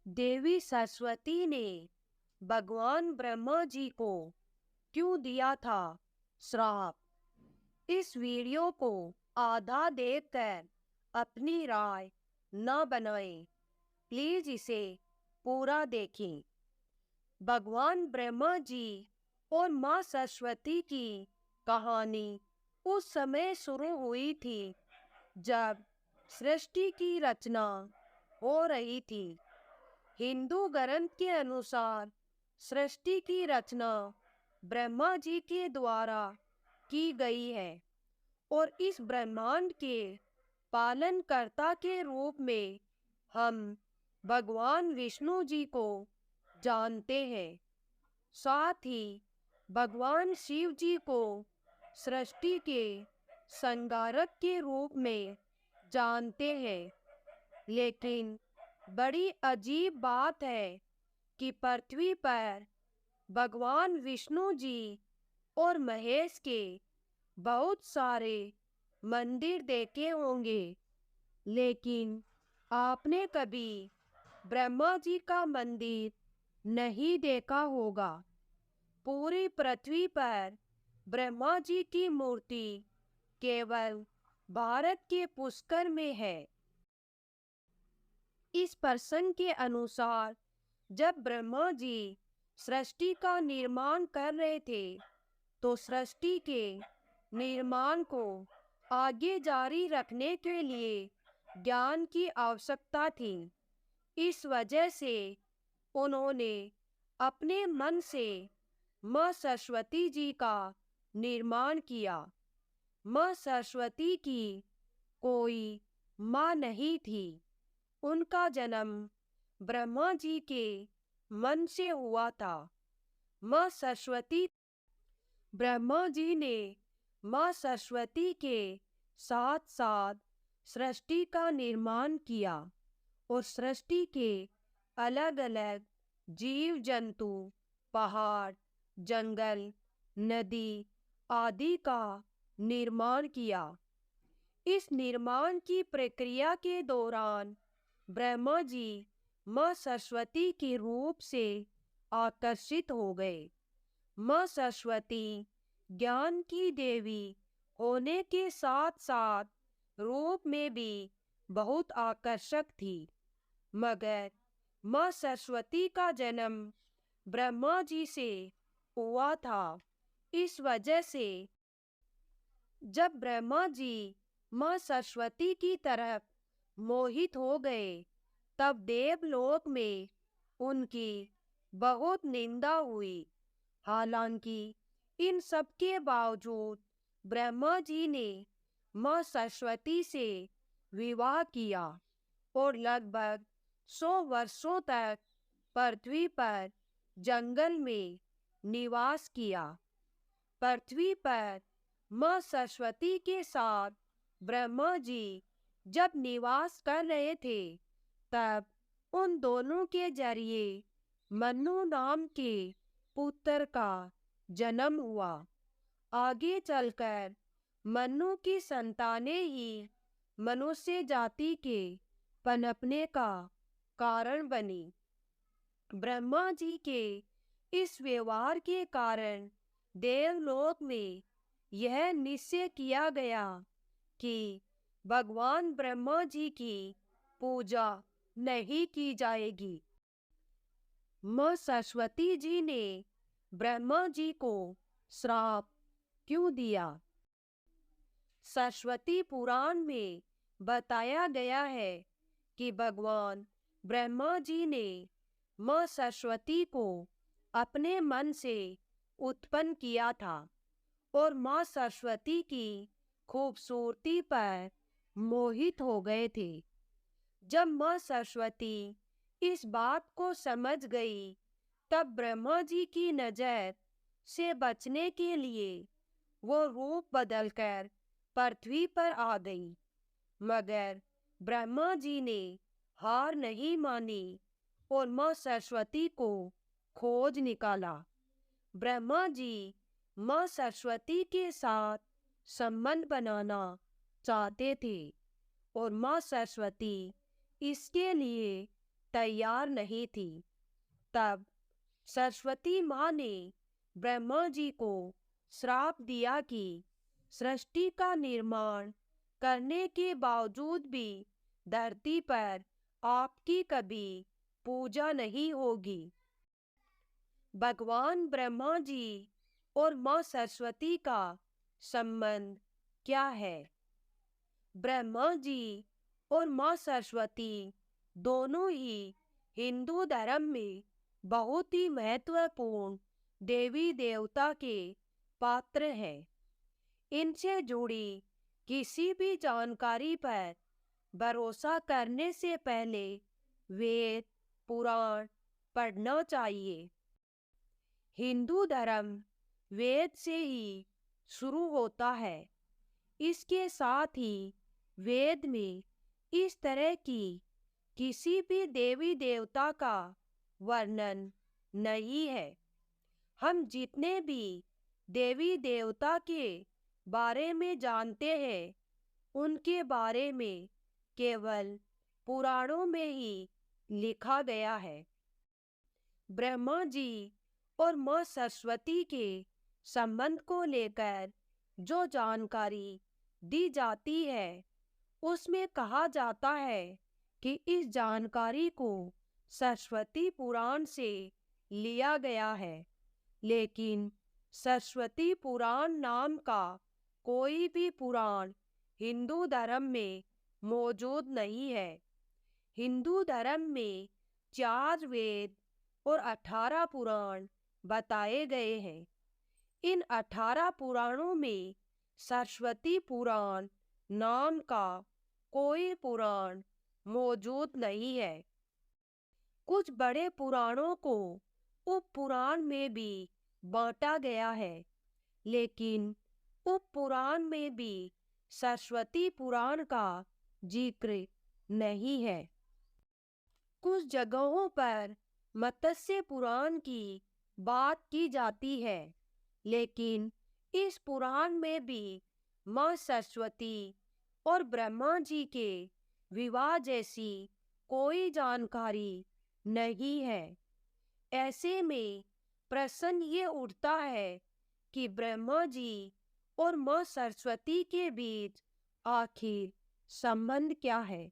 देवी सरस्वती ने भगवान ब्रह्मा जी को क्यों दिया था श्राप? इस वीडियो को आधा देखकर अपनी राय न बनाएं। प्लीज इसे पूरा देखें। भगवान ब्रह्मा जी और माँ सरस्वती की कहानी उस समय शुरू हुई थी जब सृष्टि की रचना हो रही थी। हिंदू ग्रंथ के अनुसार सृष्टि की रचना ब्रह्मा जी के द्वारा की गई है और इस ब्रह्मांड के पालनकर्ता के रूप में हम भगवान विष्णु जी को जानते हैं। साथ ही भगवान शिव जी को सृष्टि के संहारक के रूप में जानते हैं। लेकिन बड़ी अजीब बात है कि पृथ्वी पर भगवान विष्णु जी और महेश के बहुत सारे मंदिर देखे होंगे, लेकिन आपने कभी ब्रह्मा जी का मंदिर नहीं देखा होगा। पूरी पृथ्वी पर ब्रह्मा जी की मूर्ति केवल भारत के पुष्कर में है। इस प्रसंग के अनुसार जब ब्रह्मा जी सृष्टि का निर्माण कर रहे थे तो सृष्टि के निर्माण को आगे जारी रखने के लिए ज्ञान की आवश्यकता थी। इस वजह से उन्होंने अपने मन से माँ सरस्वती जी का निर्माण किया। माँ सरस्वती की कोई माँ नहीं थी। उनका जन्म ब्रह्मा जी के मन से हुआ था। माँ सरस्वती ब्रह्मा जी ने माँ सरस्वती के साथ साथ सृष्टि का निर्माण किया और सृष्टि के अलग अलग जीव जंतु, पहाड़, जंगल, नदी आदि का निर्माण किया। इस निर्माण की प्रक्रिया के दौरान ब्रह्मा जी माँ सरस्वती के रूप से आकर्षित हो गए। माँ सरस्वती ज्ञान की देवी होने के साथ साथ रूप में भी बहुत आकर्षक थी। मगर माँ सरस्वती का जन्म ब्रह्मा जी से हुआ था। इस वजह से जब ब्रह्मा जी माँ सरस्वती की तरफ मोहित हो गए तब देवलोक में उनकी बहुत निंदा हुई। हालांकि इन सब के बावजूद ब्रह्मा जी ने माँ सरस्वती से विवाह किया और लगभग 100 वर्षों तक पृथ्वी पर जंगल में निवास किया। पृथ्वी पर माँ सरस्वती के साथ ब्रह्मा जी जब निवास कर रहे थे तब उन दोनों के जरिए मनु नाम के पुत्र का जन्म हुआ। आगे चलकर मनु की संतानें ही मनुष्य जाति के पनपने का कारण बनी। ब्रह्मा जी के इस व्यवहार के कारण देवलोक में यह निश्चय किया गया कि भगवान ब्रह्मा जी की पूजा नहीं की जाएगी। माँ सरस्वती जी ने ब्रह्मा जी को श्राप क्यों दिया? सरस्वती पुराण में बताया गया है कि भगवान ब्रह्मा जी ने माँ सरस्वती को अपने मन से उत्पन्न किया था और माँ सरस्वती की खूबसूरती पर मोहित हो गए थे। जब माँ सरस्वती इस बात को समझ गई तब ब्रह्मा जी की नजर से बचने के लिए वो रूप बदलकर पृथ्वी पर आ गई। मगर ब्रह्मा जी ने हार नहीं मानी और माँ सरस्वती को खोज निकाला। ब्रह्मा जी माँ सरस्वती के साथ संबंध बनाना चाहते थे और माँ सरस्वती इसके लिए तैयार नहीं थी। तब सरस्वती माँ ने ब्रह्मा जी को श्राप दिया कि सृष्टि का निर्माण करने के बावजूद भी धरती पर आपकी कभी पूजा नहीं होगी। भगवान ब्रह्मा जी और माँ सरस्वती का संबंध क्या है? ब्रह्मा जी और माँ सरस्वती दोनों ही हिंदू धर्म में बहुत ही महत्वपूर्ण देवी देवता के पात्र हैं। इनसे जुड़ी किसी भी जानकारी पर भरोसा करने से पहले वेद पुराण पढ़ना चाहिए। हिंदू धर्म वेद से ही शुरू होता है। इसके साथ ही वेद में इस तरह की किसी भी देवी देवता का वर्णन नहीं है। हम जितने भी देवी देवता के बारे में जानते हैं, उनके बारे में केवल पुराणों में ही लिखा गया है। ब्रह्मा जी और माँ सरस्वती के संबंध को लेकर जो जानकारी दी जाती है, उसमें कहा जाता है कि इस जानकारी को सरस्वती पुराण से लिया गया है, लेकिन सरस्वती पुराण नाम का कोई भी पुराण हिंदू धर्म में मौजूद नहीं है। हिंदू धर्म में 4 वेद और 18 पुराण बताए गए हैं। इन 18 पुराणों में सरस्वती पुराण नाम का कोई पुराण मौजूद नहीं है। कुछ बड़े पुराणों को उप पुराण में भी बांटा गया है, लेकिन उप पुराण में भी सरस्वती पुराण का जिक्र नहीं है। कुछ जगहों पर मत्स्य पुराण की बात की जाती है, लेकिन इस पुराण में भी माँ सरस्वती और ब्रह्मा जी के विवाह जैसी कोई जानकारी नहीं है। ऐसे में प्रश्न ये उठता है कि ब्रह्मा जी और माँ सरस्वती के बीच आखिर संबंध क्या है?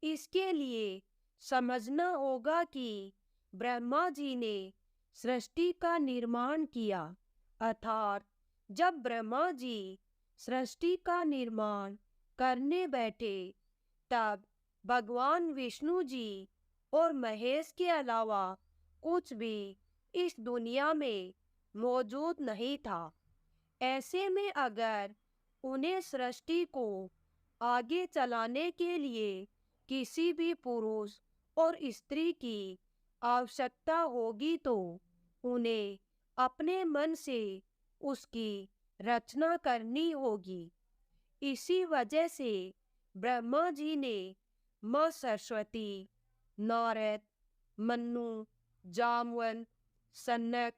इसके लिए समझना होगा कि ब्रह्मा जी ने सृष्टि का निर्माण किया, अर्थात जब ब्रह्मा जी सृष्टि का निर्माण करने बैठे, तब भगवान विष्णु जी और महेश के अलावा कुछ भी इस दुनिया में मौजूद नहीं था। ऐसे में अगर उन्हें सृष्टि को आगे चलाने के लिए किसी भी पुरुष और स्त्री की आवश्यकता होगी, तो उन्हें अपने मन से उसकी रचना करनी होगी। इसी वजह से ब्रह्मा जी ने माँ सरस्वती, नारद, मन्नु, जामवंत, सनक,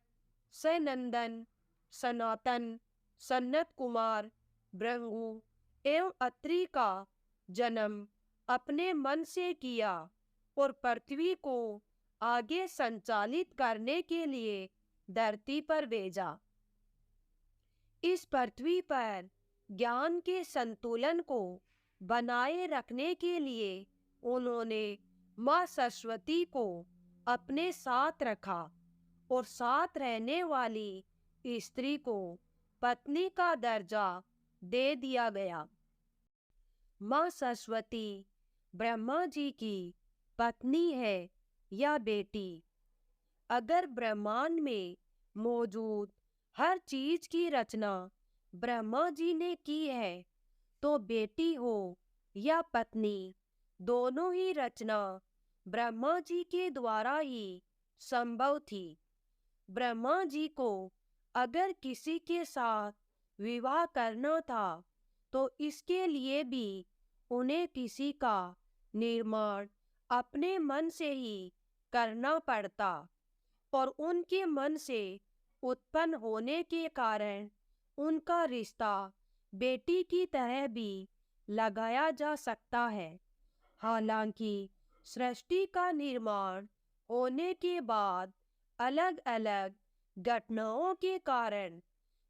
सनंदन, सनातन, सनत कुमार, भृगु एवं अत्रि का जन्म अपने मन से किया और पृथ्वी को आगे संचालित करने के लिए धरती पर भेजा। इस पृथ्वी पर ज्ञान के संतुलन को बनाए रखने के लिए उन्होंने माँ सरस्वती को अपने साथ रखा और साथ रहने वाली स्त्री को पत्नी का दर्जा दे दिया गया। माँ सरस्वती ब्रह्मा जी की पत्नी है या बेटी? अगर ब्रह्मांड में मौजूद हर चीज की रचना ब्रह्मा जी ने की है, तो बेटी हो या पत्नी, दोनों ही रचना ब्रह्मा जी के द्वारा ही संभव थी। ब्रह्मा जी को अगर किसी के साथ विवाह करना था, तो इसके लिए भी उन्हें किसी का निर्माण अपने मन से ही करना पड़ता, और उनके मन से उत्पन्न होने के कारण उनका रिश्ता बेटी की तरह भी लगाया जा सकता है। हालांकि सृष्टि का निर्माण होने के बाद अलग अलग घटनाओं के कारण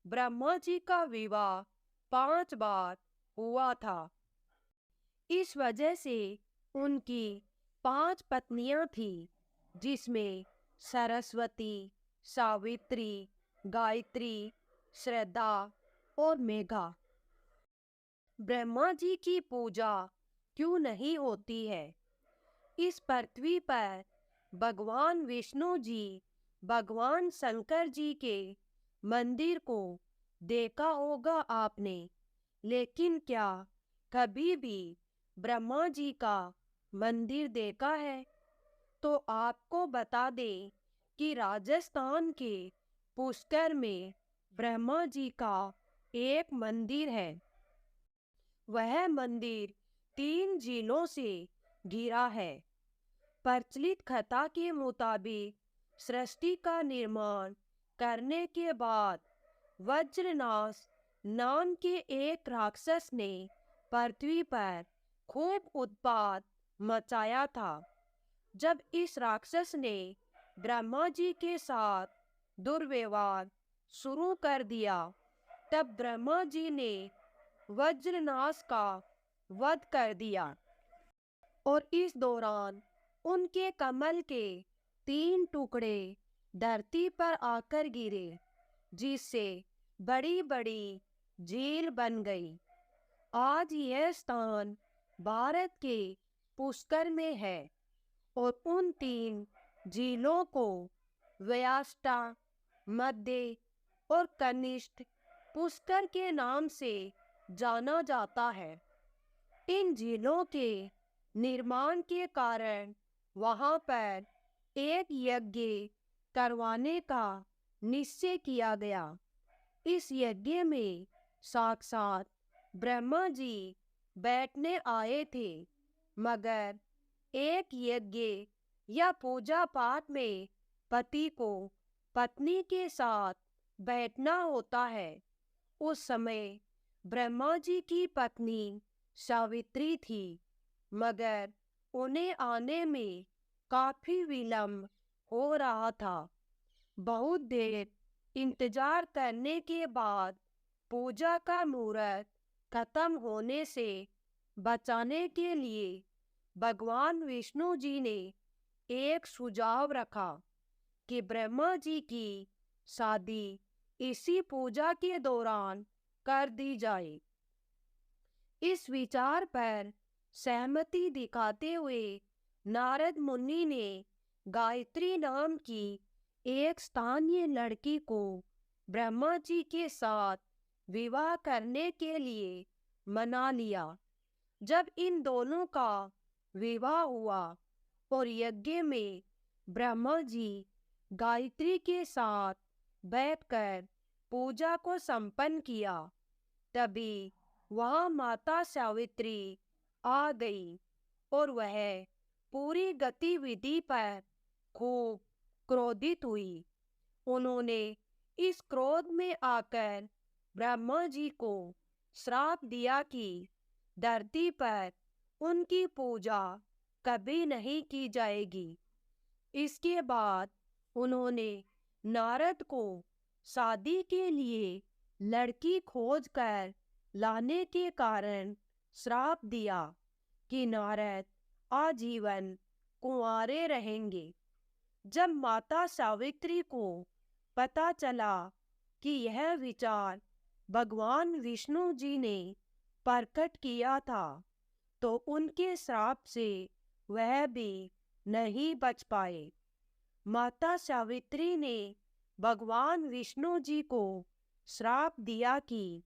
ब्रह्मा जी का विवाह 5 बार हुआ था। इस वजह से उनकी 5 पत्नियां थी, जिसमें सरस्वती, सावित्री, गायत्री, श्रद्धा और मेघा। ब्रह्मा जी की पूजा क्यों नहीं होती है? इस पृथ्वी पर भगवान विष्णु जी भगवान शंकर जी के मंदिर को देखा होगा आपने, लेकिन क्या कभी भी ब्रह्मा जी का मंदिर देखा है? तो आपको बता दें कि राजस्थान के पुष्कर में ब्रह्मा जी का एक मंदिर है। वह मंदिर 3 झीलों से घिरा है। प्रचलित कथा के मुताबिक सृष्टि का निर्माण करने के बाद वज्रनाश नाम के एक राक्षस ने पृथ्वी पर खूब उत्पात मचाया था। जब इस राक्षस ने ब्रह्मा जी के साथ दुर्व्यवहार शुरू कर दिया, तब ब्रह्मा जी ने वज्रनाश का वध कर दिया और इस दौरान उनके कमल के 3 टुकड़े धरती पर आकर गिरे, जिससे बड़ी बड़ी झील बन गई। आज यह स्थान भारत के पुष्कर में है और उन 3 झीलों को व्याष्टा, मध्य और कनिष्ठ पुष्कर के नाम से जाना जाता है। इन झीलों के निर्माण के कारण वहां पर एक यज्ञ करवाने का निश्चय किया गया। इस यज्ञ में साक्षात ब्रह्मा जी बैठने आए थे, मगर एक यज्ञ या पूजा पाठ में पति को पत्नी के साथ बैठना होता है। उस समय ब्रह्मा जी की पत्नी सावित्री थी, मगर उन्हें आने में काफी विलंब हो रहा था। बहुत देर इंतजार करने के बाद पूजा का मुहूर्त खत्म होने से बचाने के लिए भगवान विष्णु जी ने एक सुझाव रखा कि ब्रह्मा जी की शादी इसी पूजा के दौरान कर दी जाए। इस विचार पर सहमति दिखाते हुए नारद मुनि ने गायत्री नाम की एक स्थानीय लड़की को ब्रह्मा जी के साथ विवाह करने के लिए मना लिया। जब इन दोनों का विवाह हुआ और यज्ञ में ब्रह्मा जी गायत्री के साथ बैठकर पूजा को संपन्न किया, तभी वहां माता सावित्री आ गई और वह पूरी गतिविधि पर खूब क्रोधित हुई। उन्होंने इस क्रोध में आकर ब्रह्मा जी को श्राप दिया कि धरती पर उनकी पूजा कभी नहीं की जाएगी। इसके बाद उन्होंने नारद को शादी के लिए लड़की खोज कर लाने के कारण श्राप दिया कि नारद आजीवन कुंवारे रहेंगे। जब माता सावित्री को पता चला कि यह विचार भगवान विष्णु जी ने प्रकट किया था, तो उनके श्राप से वह भी नहीं बच पाए। माता सावित्री ने भगवान विष्णु जी को श्राप दिया कि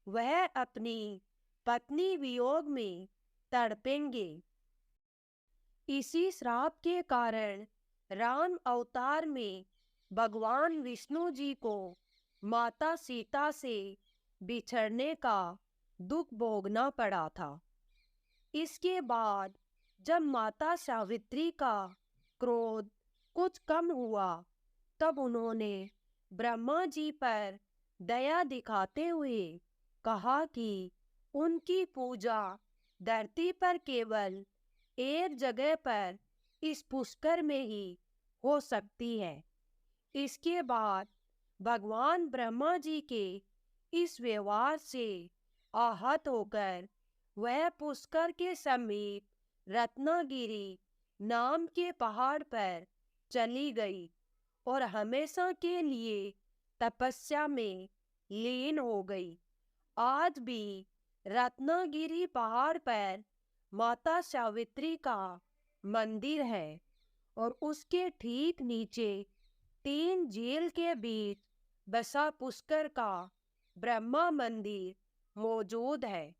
वह अपनी पत्नी वियोग में तड़पेंगे। इसी श्राप के कारण राम अवतार में भगवान विष्णु जी को माता सीता से बिछड़ने का दुख भोगना पड़ा था। इसके बाद जब माता सावित्री का क्रोध कुछ कम हुआ, तब उन्होंने ब्रह्मा जी पर दया दिखाते हुए कहा कि उनकी पूजा धरती पर केवल एक जगह पर इस पुष्कर में ही हो सकती है। इसके बाद भगवान ब्रह्मा जी के इस व्यवहार से आहत होकर वह पुष्कर के समीप रत्नागिरी नाम के पहाड़ पर चली गई और हमेशा के लिए तपस्या में लीन हो गई। आज भी रत्नागिरी पहाड़ पर माता सावित्री का मंदिर है और उसके ठीक नीचे 3 झील के बीच बसा पुष्कर का ब्रह्मा मंदिर मौजूद है।